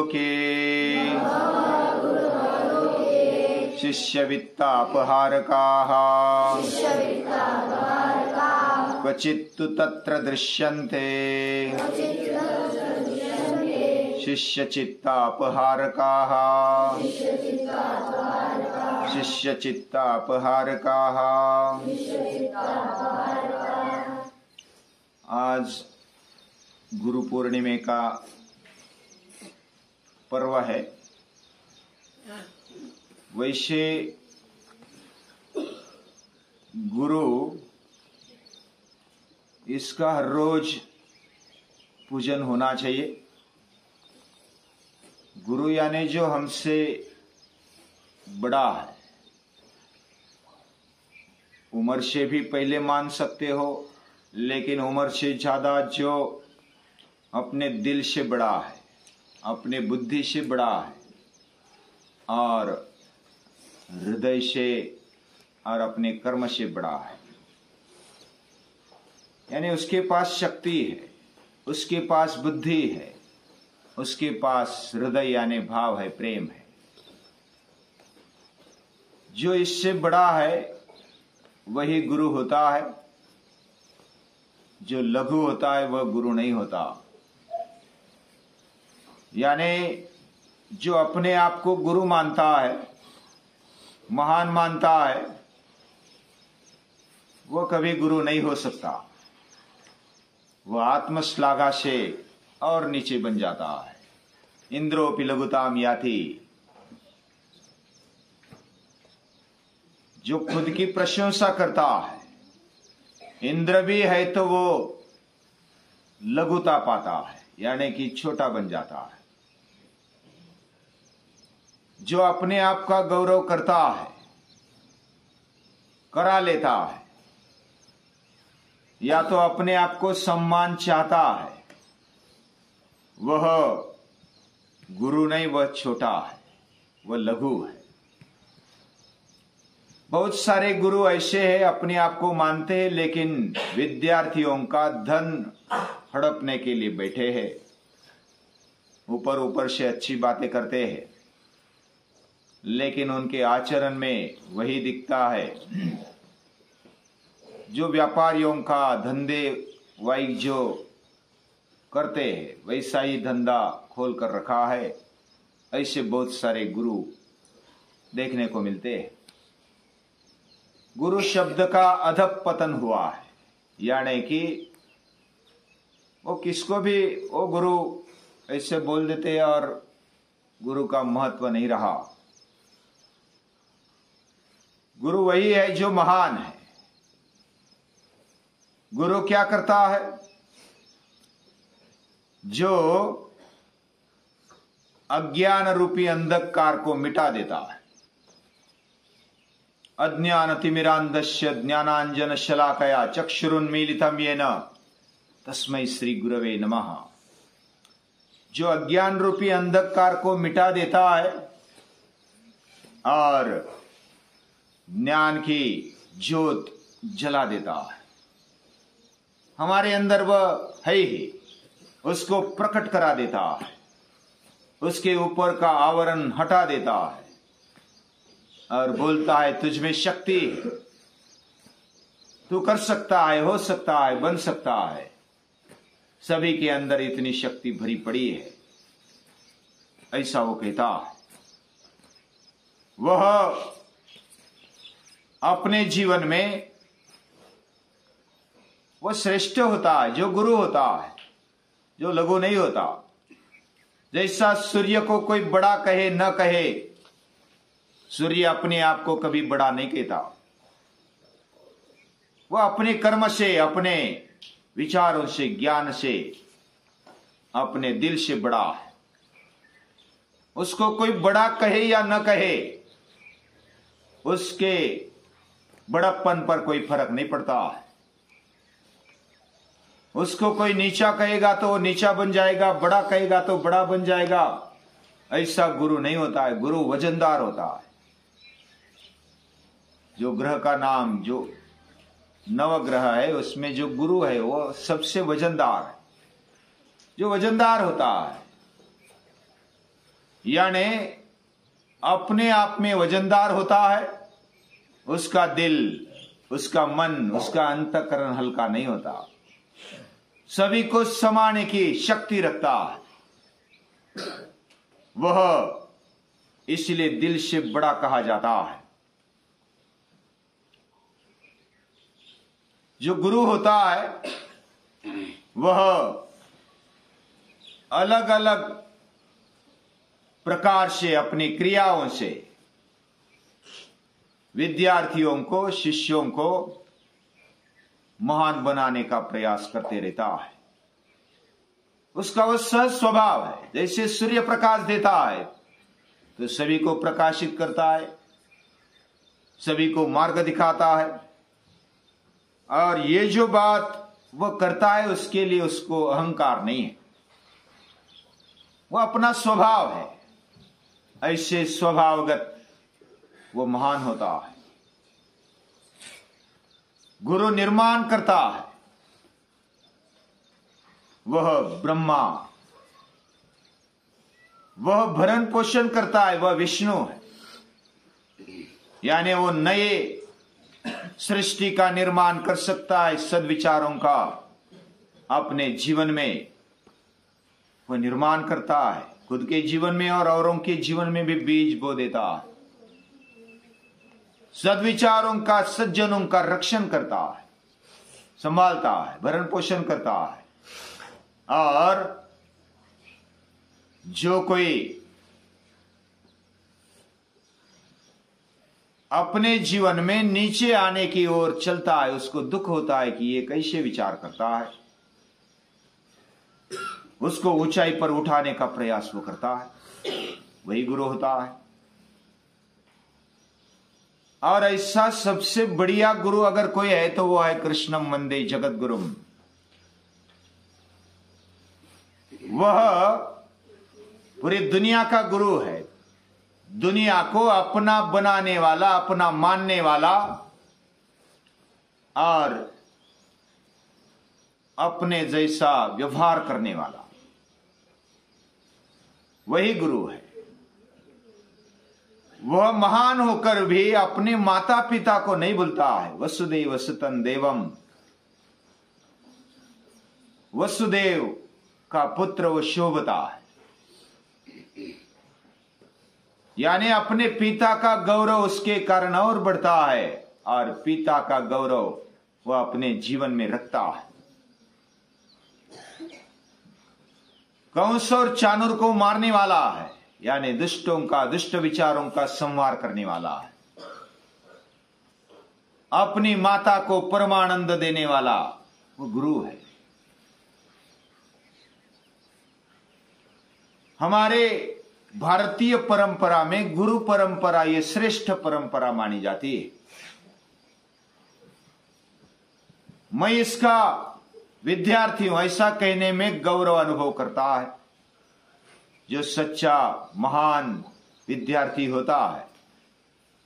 लोके शिष्य वित्तापहारकाः क्वचित्तु तत्र दृश्यन्ते शिष्य चित्तापहारकाः शिष्य चित्तापहारकाः। आज गुरु पूर्णिमे का पर्व है। वैसे गुरु इसका हर रोज पूजन होना चाहिए। गुरु यानी जो हमसे बड़ा है, उम्र से भी पहले मान सकते हो, लेकिन उम्र से ज्यादा जो अपने दिल से बड़ा है, अपने बुद्धि से बड़ा है और हृदय से और अपने कर्म से बड़ा है, यानी उसके पास शक्ति है, उसके पास बुद्धि है, उसके पास हृदय यानी भाव है, प्रेम है। जो इससे बड़ा है वही गुरु होता है, जो लघु होता है वह गुरु नहीं होता। यानी जो अपने आप को गुरु मानता है, महान मानता है, वह कभी गुरु नहीं हो सकता। वह आत्मश्लाघा से और नीचे बन जाता है। इंद्रोपि लघुताम याति। जो खुद की प्रशंसा करता है, इंद्र भी है तो वो लघुता पाता है, यानी कि छोटा बन जाता है। जो अपने आप का गौरव करता है, करा लेता है, या तो अपने आप को सम्मान चाहता है, वह गुरु नहीं, वह छोटा है, वह लघु है। बहुत सारे गुरु ऐसे हैं अपने आप को मानते हैं, लेकिन विद्यार्थियों का धन हड़पने के लिए बैठे हैं। ऊपर ऊपर से अच्छी बातें करते हैं, लेकिन उनके आचरण में वही दिखता है जो व्यापारियों का धंधे वाई जो करते हैं, वैसा ही धंधा खोल कर रखा है। ऐसे बहुत सारे गुरु देखने को मिलते हैं। गुरु शब्द का अधःपतन हुआ है, यानी कि वो किसको भी वो गुरु ऐसे बोल देते और गुरु का महत्व नहीं रहा। गुरु वही है जो महान है। गुरु क्या करता है? जो अज्ञान रूपी अंधकार को मिटा देता है। अज्ञान तिमिरांधस्य ज्ञानांजन शलाकया चक्षुरुन्मीलितं येन तस्मै श्री गुरवे नमः। जो अज्ञान रूपी अंधकार को मिटा देता है और ज्ञान की ज्योत जला देता है। हमारे अंदर वह है ही, उसको प्रकट करा देता है, उसके ऊपर का आवरण हटा देता है और बोलता है तुझ में शक्ति है, तू कर सकता है, हो सकता है, बन सकता है। सभी के अंदर इतनी शक्ति भरी पड़ी है, ऐसा वो कहता है। वह अपने जीवन में वह श्रेष्ठ होता है जो गुरु होता है, जो लघु नहीं होता। जैसा सूर्य को कोई बड़ा कहे न कहे, सूर्य अपने आप को कभी बड़ा नहीं कहता। वह अपने कर्म से, अपने विचारों से, ज्ञान से, अपने दिल से बड़ा है। उसको कोई बड़ा कहे या न कहे, उसके बड़प्पन पर कोई फर्क नहीं पड़ता है। उसको कोई नीचा कहेगा तो वो नीचा बन जाएगा, बड़ा कहेगा तो बड़ा बन जाएगा। ऐसा गुरु नहीं होता है। गुरु वजनदार होता है। जो ग्रह का नाम, जो नवग्रह है, उसमें जो गुरु है वो सबसे वजनदार है। जो वजनदार होता है यानी अपने आप में वजनदार होता है, उसका दिल, उसका मन, उसका अंतःकरण हल्का नहीं होता, सभी को समाने की शक्ति रखता है। वह इसलिए दिल से बड़ा कहा जाता है। जो गुरु होता है वह अलग अलग प्रकार से अपनी क्रियाओं से विद्यार्थियों को, शिष्यों को महान बनाने का प्रयास करते रहता है। उसका वह सहज स्वभाव है। जैसे सूर्य प्रकाश देता है तो सभी को प्रकाशित करता है, सभी को मार्ग दिखाता है, और ये जो बात वह करता है उसके लिए उसको अहंकार नहीं है, वह अपना स्वभाव है। ऐसे स्वभावगत वो महान होता है। गुरु निर्माण करता है, वह ब्रह्मा, वह भरण पोषण करता है, वह विष्णु है। यानी वो नए सृष्टि का निर्माण कर सकता है, सद्विचारों का अपने जीवन में वह निर्माण करता है, खुद के जीवन में और औरों के जीवन में भी बीज बो देता है। सद्विचारों का, सज्जनों का रक्षण करता है, संभालता है, भरण पोषण करता है। और जो कोई अपने जीवन में नीचे आने की ओर चलता है, उसको दुख होता है कि ये कैसे विचार करता है, उसको ऊंचाई पर उठाने का प्रयास वो करता है, वही गुरु होता है। और ऐसा सबसे बढ़िया गुरु अगर कोई है तो वो है कृष्णम वंदे जगत गुरुम। वह पूरी दुनिया का गुरु है, दुनिया को अपना बनाने वाला, अपना मानने वाला और अपने जैसा व्यवहार करने वाला, वही गुरु है। वह महान होकर भी अपने माता पिता को नहीं भूलता है। वसुदेव सुतं देवम, वसुदेव का पुत्र वो शोभता है। यानी अपने पिता का गौरव उसके कारण और बढ़ता है, और पिता का गौरव वह अपने जीवन में रखता है। कंस और चाणूर को मारने वाला है, यानी दुष्टों का, दुष्ट विचारों का संहार करने वाला है। अपनी माता को परमानंद देने वाला वो गुरु है। हमारे भारतीय परंपरा में गुरु परंपरा ये श्रेष्ठ परंपरा मानी जाती है। मैं इसका विद्यार्थी हूं ऐसा कहने में गौरव अनुभव करता है। जो सच्चा महान विद्यार्थी होता है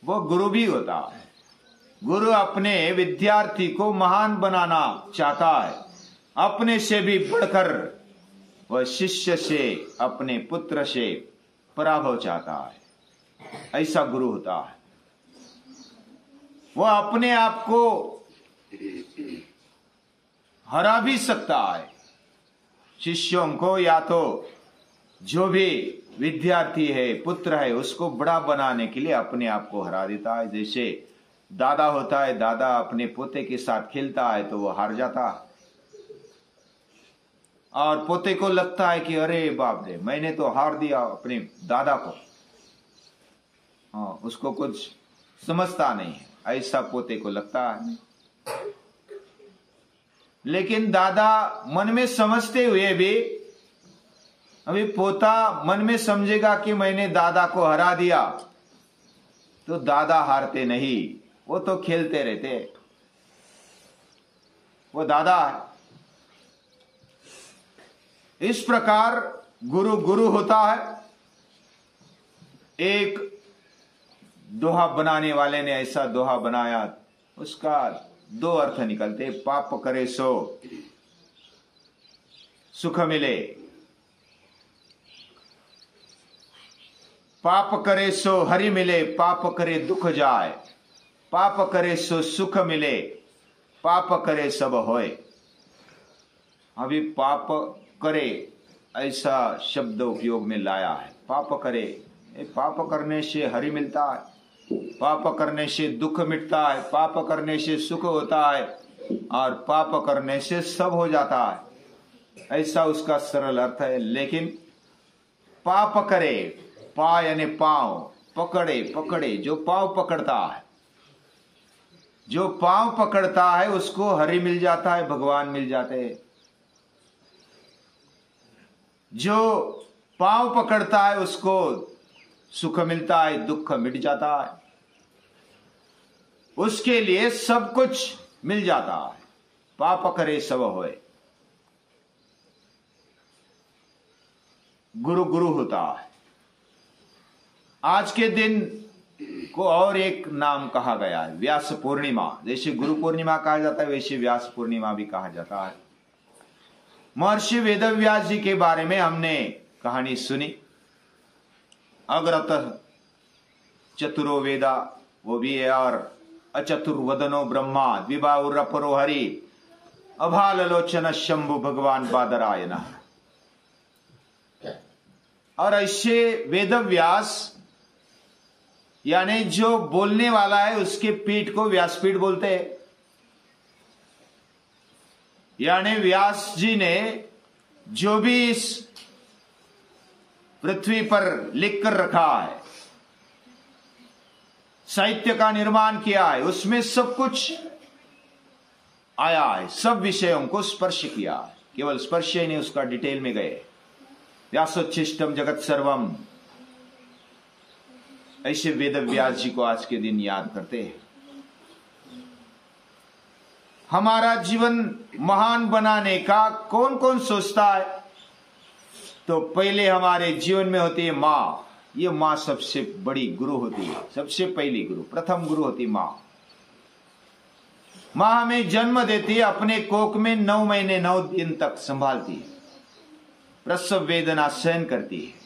वो गुरु भी होता है। गुरु अपने विद्यार्थी को महान बनाना चाहता है, अपने से भी बढ़कर वह शिष्य से, अपने पुत्र से पराभव चाहता है। ऐसा गुरु होता है। वह अपने आप को हरा भी सकता है। शिष्यों को या तो जो भी विद्यार्थी है, पुत्र है, उसको बड़ा बनाने के लिए अपने आप को हरा देता है। जैसे दादा होता है, दादा अपने पोते के साथ खेलता है तो वो हार जाता है, और पोते को लगता है कि अरे बाप रे, मैंने तो हार दिया अपने दादा को। हाँ, उसको कुछ समझता नहीं है, ऐसा पोते को लगता है। लेकिन दादा मन में समझते हुए भी अभी पोता मन में समझेगा कि मैंने दादा को हरा दिया, तो दादा हारते नहीं, वो तो खेलते रहते, वो दादा है। इस प्रकार गुरु गुरु होता है। एक दोहा बनाने वाले ने ऐसा दोहा बनाया, उसका दो अर्थ निकलते। पाप करे सो सुख मिले, पाप करे सो हरि मिले, पाप करे दुख जाए, पाप करे सो सुख मिले, पाप करे सब होए। अभी पाप करे ऐसा शब्द उपयोग में लाया है। पाप करे, पाप करने से हरि मिलता है, पाप करने से दुख मिटता है, पाप करने से सुख होता है और पाप करने से सब हो जाता है, ऐसा उसका सरल अर्थ है। लेकिन पाप करे, पा यानी पांव, पकड़े, पकड़े, जो पांव पकड़ता है, जो पांव पकड़ता है उसको हरि मिल जाता है, भगवान मिल जाते हैं। जो पांव पकड़ता है उसको सुख मिलता है, दुख मिट जाता है, उसके लिए सब कुछ मिल जाता है। पाप करे सब होए। गुरु गुरु होता है। आज के दिन को और एक नाम कहा गया है, व्यास पूर्णिमा। जैसे गुरु पूर्णिमा कहा जाता है वैसे व्यास पूर्णिमा भी कहा जाता है। महर्षि वेदव्यास जी के बारे में हमने कहानी सुनी। अग्रत चतुरो वेदा, वो भी है, और अचतुर्वदनो ब्रह्मा, द्विबाहुर अपरो हरि, अभालोचन शंभु भगवान बादरायण। और ऐसे वेदव्यास यानी जो बोलने वाला है उसके पीठ को व्यासपीठ बोलते हैं। यानी व्यास जी ने जो भी इस पृथ्वी पर लिख कर रखा है, साहित्य का निर्माण किया है, उसमें सब कुछ आया है, सब विषयों को स्पर्श किया है। केवल स्पर्श ही नहीं, उसका डिटेल में गए। व्यासोच्छिष्टम जगत सर्वम, ऐसे वेद व्यास जी को आज के दिन याद करते हैं। हमारा जीवन महान बनाने का कौन कौन सोचता है? तो पहले हमारे जीवन में होती है माँ। ये माँ सबसे बड़ी गुरु होती है, सबसे पहली गुरु, प्रथम गुरु होती माँ। माँ हमें जन्म देती है, अपने कोख में 9 महीने 9 दिन तक संभालती है, प्रसव वेदना सहन करती है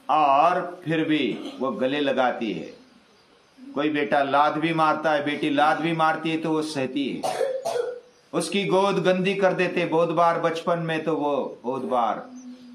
और फिर भी वो गले लगाती है। कोई बेटा लात भी मारता है, बेटी लात भी मारती है तो वो सहती है। उसकी गोद गंदी कर देते बहुत बार बचपन में, तो वो बहुत बार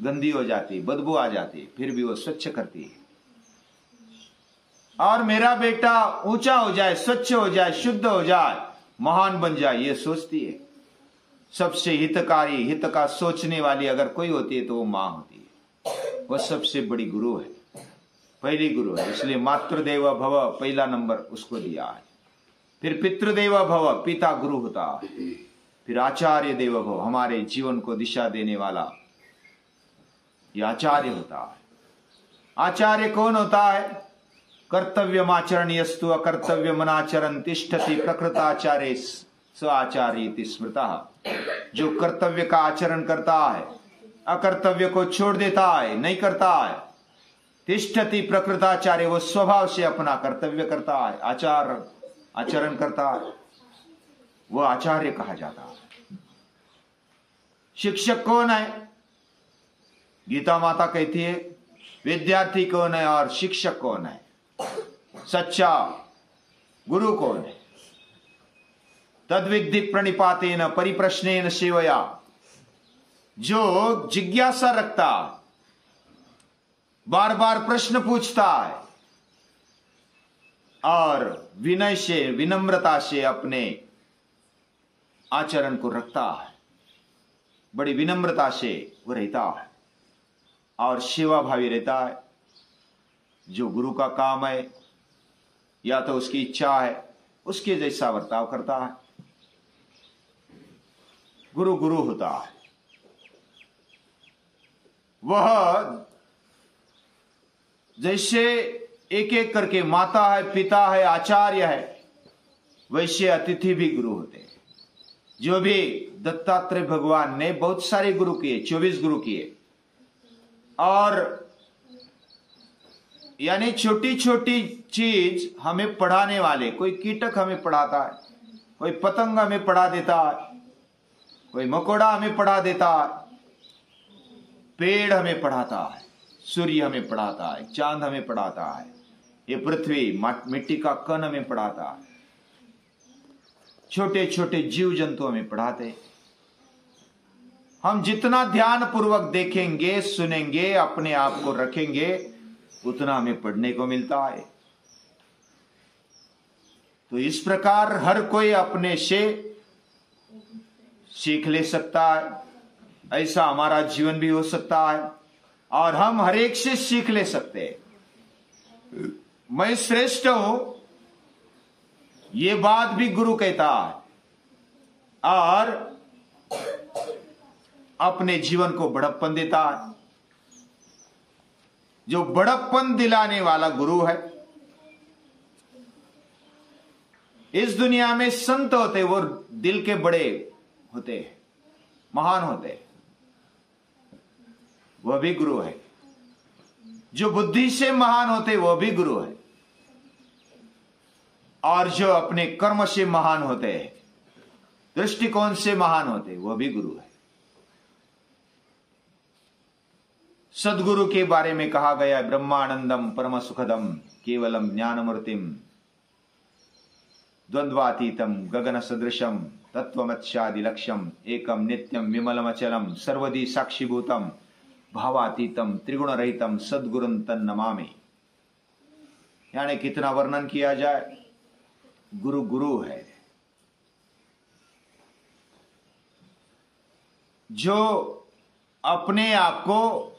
गंदी हो जाती, बदबू आ जाती, फिर भी वो स्वच्छ करती है। और मेरा बेटा ऊंचा हो जाए, स्वच्छ हो जाए, शुद्ध हो जाए, महान बन जाए, ये सोचती है। सबसे हितकारी, हित का सोचने वाली अगर कोई होती है तो वो माँ होती है। वह सबसे बड़ी गुरु है, पहली गुरु है। इसलिए मातृदेव भव पहला नंबर उसको दिया है। फिर पितृदेव भव, पिता गुरु होता है। फिर आचार्य देव भव, हमारे जीवन को दिशा देने वाला ये आचार्य होता है। आचार्य कौन होता है? कर्तव्यमाचरण यस्तु अकर्तव्यमनाचरण तिष्ठति प्रकृताचार्य स आचार्य स्मृतः। जो कर्तव्य का आचरण करता है, अकर्तव्य को छोड़ देता है, नहीं करता है, तिष्ठति प्रकृताचार्य, वो स्वभाव से अपना कर्तव्य करता है, आचरण करता है, वो आचार्य कहा जाता है। शिक्षक कौन है? गीता माता कहती है विद्यार्थी कौन है और शिक्षक कौन है, सच्चा गुरु कौन है? तद्विद्धि प्रणिपातेन परिप्रश्नेन सेवया, जो जिज्ञासा रखता, बार बार प्रश्न पूछता है और विनय से, विनम्रता से अपने आचरण को रखता है, बड़ी विनम्रता से वो रहता है और सेवा भावी रहता है। जो गुरु का काम है या तो उसकी इच्छा है, उसके जैसा बर्ताव करता है। गुरु गुरु होता है। वह जैसे एक एक करके माता है, पिता है, आचार्य है, वैसे अतिथि भी गुरु होते हैं। जो भी दत्तात्रेय भगवान ने बहुत सारे गुरु किए, 24 गुरु किए, और यानी छोटी छोटी चीज हमें पढ़ाने वाले, कोई कीटक हमें पढ़ाता है, कोई पतंग हमें पढ़ा देता है, कोई मकोड़ा हमें पढ़ा देता है, पेड़ हमें पढ़ाता है, सूर्य हमें पढ़ाता है, चांद हमें पढ़ाता है, ये पृथ्वी मिट्टी का कण हमें पढ़ाता है, छोटे छोटे जीव जंतु हमें पढ़ाते। हम जितना ध्यान पूर्वक देखेंगे, सुनेंगे, अपने आप को रखेंगे, उतना हमें पढ़ने को मिलता है। तो इस प्रकार हर कोई अपने से सीख ले सकता है। ऐसा हमारा जीवन भी हो सकता है और हम हर एक से सीख ले सकते हैं। मैं श्रेष्ठ हूं, ये बात भी गुरु कहता है और अपने जीवन को बड़प्पन देता है। जो बड़प्पन दिलाने वाला गुरु है। इस दुनिया में संत होते वो दिल के बड़े होते हैं, महान होते हैं, वह भी गुरु है। जो बुद्धि से महान होते वह भी गुरु है और जो अपने कर्म से महान होते हैं, दृष्टिकोण से महान होते वह भी गुरु है। सदगुरु के बारे में कहा गया ब्रह्मानंदम परम सुखदम केवलम ज्ञानमूर्तिम द्वंद्वातीतम गगन सदृशम तत्वमच्छादि लक्ष्यम एकम नित्यम विमलम अचलम सर्वदी साक्षीभूतम भावातीतम त्रिगुण रहितम सद्गुरुं तन्नमामि। यानी कितना वर्णन किया जाए, गुरु गुरु है। जो अपने आप को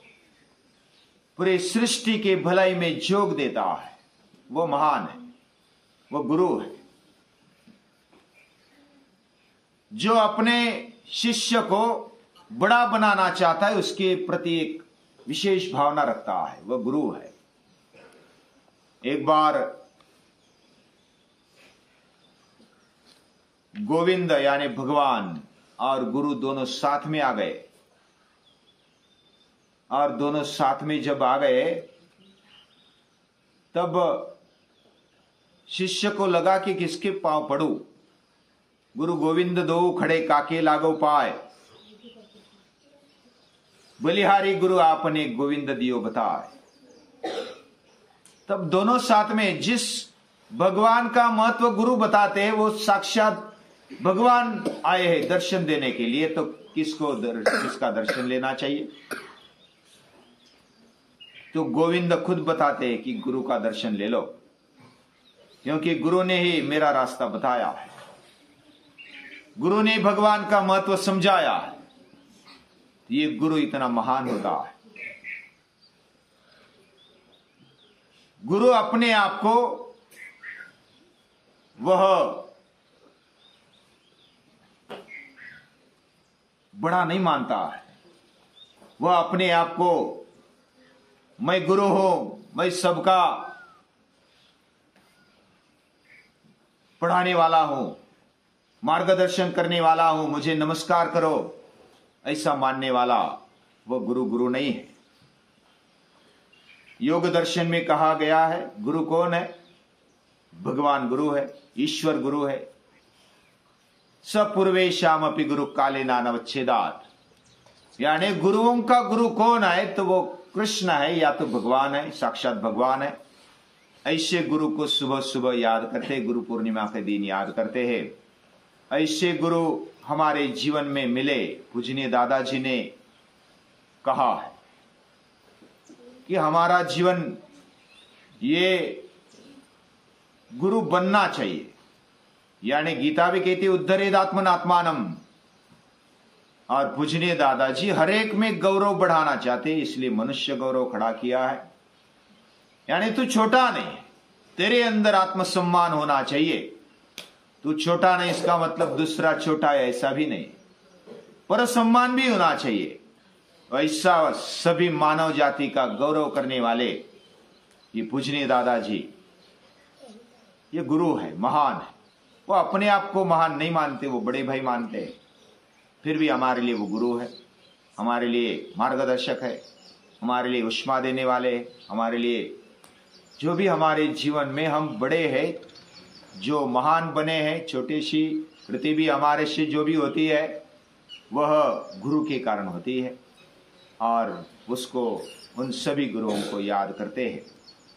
पूरे सृष्टि के भलाई में जोग देता है वो महान है, वो गुरु है। जो अपने शिष्य को बड़ा बनाना चाहता है, उसके प्रति एक विशेष भावना रखता है, वह गुरु है। एक बार गोविंद यानी भगवान और गुरु दोनों साथ में आ गए और दोनों साथ में जब आ गए तब शिष्य को लगा कि किसके पांव पड़ू। गुरु गोविंद दो खड़े काके लागो पाए, बलिहारी गुरु आपने गोविंद दियो बताए। तब दोनों साथ में, जिस भगवान का महत्व गुरु बताते हैं वो साक्षात भगवान आए हैं दर्शन देने के लिए, तो किसका दर्शन लेना चाहिए। तो गोविंद खुद बताते हैं कि गुरु का दर्शन ले लो, क्योंकि गुरु ने ही मेरा रास्ता बताया है, गुरु ने भगवान का महत्व समझाया है। ये गुरु इतना महान होता है। गुरु अपने आप को वह बड़ा नहीं मानता है। वह अपने आप को मैं गुरु हूं, मैं सबका पढ़ाने वाला हूं, मार्गदर्शन करने वाला हूं, मुझे नमस्कार करो, ऐसा मानने वाला वह गुरु गुरु नहीं है। योग दर्शन में कहा गया है गुरु कौन है? भगवान गुरु है, ईश्वर गुरु है। सपूर्वेशाम अपि गुरु काले नानवच्छेदात। यानी गुरुओं का गुरु कौन है? तो वो कृष्ण है या तो भगवान है, साक्षात भगवान है। ऐसे गुरु को सुबह सुबह याद करते, गुरु पूर्णिमा के दिन याद करते हैं। ऐसे गुरु हमारे जीवन में मिले। पूजनीय दादाजी ने कहा है कि हमारा जीवन ये गुरु बनना चाहिए। यानी गीता भी कहती उद्धरेदात्मन आत्मानम। और पूजनीय दादाजी हर एक में गौरव बढ़ाना चाहते, इसलिए मनुष्य गौरव खड़ा किया है। यानी तू छोटा नहीं, तेरे अंदर आत्मसम्मान होना चाहिए। तू छोटा नहीं इसका मतलब दूसरा छोटा है, ऐसा भी नहीं। पर सम्मान भी होना चाहिए। ऐसा सभी मानव जाति का गौरव करने वाले ये पूजनीय दादाजी, ये गुरु है, महान है। वो अपने आप को महान नहीं मानते, वो बड़े भाई मानते हैं, फिर भी हमारे लिए वो गुरु है, हमारे लिए मार्गदर्शक है, हमारे लिए उष्मा देने वाले, हमारे लिए जो भी हमारे जीवन में हम बड़े हैं, जो महान बने हैं। छोटी सी कृति भी हमारे से जो भी होती है वह गुरु के कारण होती है। और उसको उन सभी गुरुओं को याद करते हैं।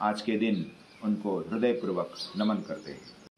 आज के दिन उनको हृदयपूर्वक नमन करते हैं।